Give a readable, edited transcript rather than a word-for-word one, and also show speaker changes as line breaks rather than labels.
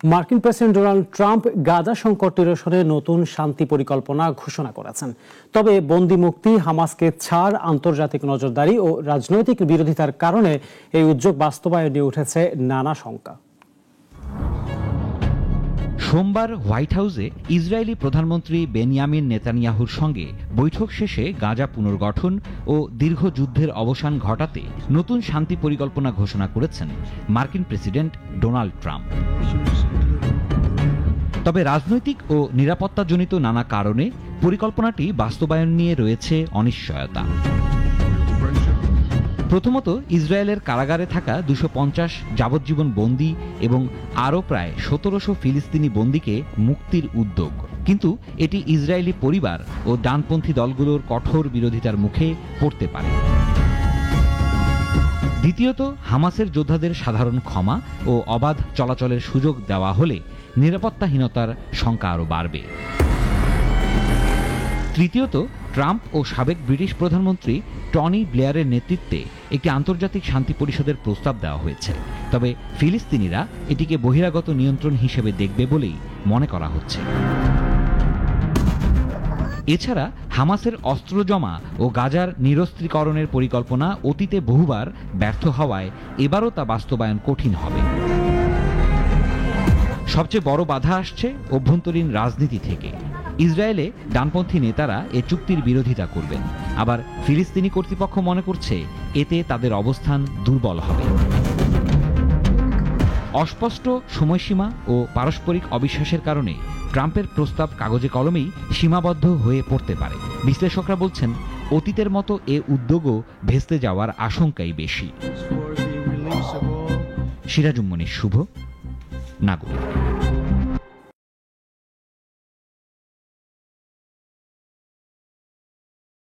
মার্কিন president Donald Trump Gaza সংকট নিরসনে নতুন শান্তি পরিকল্পনা ঘোষণা করেছেন। তবে বন্দি মুক্তি, হামাসকে ছাড়, আন্তর্জাতিক নজরদারি ও রাজনৈতিক বিরোধিতার কারণে এই উদ্যোগ বাস্তবায়ন নিয়ে উঠেছে নানা শঙ্কা।
সোমবার হোয়াইট হাউসে ইসরায়েলি প্রধানমন্ত্রী বেনিয়ামিন নেতানিয়াহুর সঙ্গে বৈঠক শেষে গাজা পুনর্গঠন ও দীর্ঘ যুদ্ধের অবসান ঘটাতে নতুন শান্তি পরিকল্পনা ঘোষণা করেছেন মার্কিন প্রেসিডেন্ট ডোনাল্ড ট্রাম্প। তবে রাজনৈতিক ও নিরাপত্তাজনিত নানা কারণে পরিকল্পনাটি বাস্তবায়ন নিয়ে রয়েছে অনিশ্চয়তা। প্রথমত, ইসরায়েলের কারাগারে থাকা 250 যাবজ্জীবন বন্দী এবং আরও প্রায় 1700 ফিলিস্তিনি বন্দীকে মুক্তির উদ্যোগ, কিন্তু এটি ইসরায়েলি পরিবার ও ডানপন্থী দলগুলোর কঠোর বিরোধিতার মুখে পড়তে পারে। দ্বিতীয়ত, হামাসের যোদ্ধাদের সাধারণ ক্ষমা ও অবাধ চলাচলের সুযোগ দেওয়া হলে নিরাপত্তাহীনতার শঙ্কা আরও বাড়বে। তৃতীয়ত, ট্রাম্প ও সাবেক ব্রিটিশ প্রধানমন্ত্রী টনি ব্লেয়ারের নেতৃত্বে একটি আন্তর্জাতিক শান্তি পরিষদের প্রস্তাব দেওয়া হয়েছে, তবে ফিলিস্তিনিরা এটিকে বহিরাগত নিয়ন্ত্রণ হিসেবে দেখবে বলেই মনে করা হচ্ছে। এছাড়া হামাসের অস্ত্র জমা ও গাজার নিরস্ত্রীকরণের পরিকল্পনা অতীতে বহুবার ব্যর্থ হওয়ায় এবারও তা বাস্তবায়ন কঠিন হবে। সবচেয়ে বড় বাধা আসছে অভ্যন্তরীণ রাজনীতি থেকে। ইসরায়েলে ডানপন্থী নেতারা এ চুক্তির বিরোধিতা করবেন, আবার ফিলিস্তিনি কর্তৃপক্ষ মনে করছে এতে তাদের অবস্থান দুর্বল হবে। অস্পষ্ট সময়সীমা ও পারস্পরিক অবিশ্বাসের কারণে ট্রাম্পের প্রস্তাব কাগজে কলমেই সীমাবদ্ধ হয়ে পড়তে পারে। বিশ্লেষকরা বলছেন, অতীতের মতো এ উদ্যোগও ভেস্তে যাওয়ার আশঙ্কাই বেশি। সিরাজুম মনির শুভ, নাগরিক।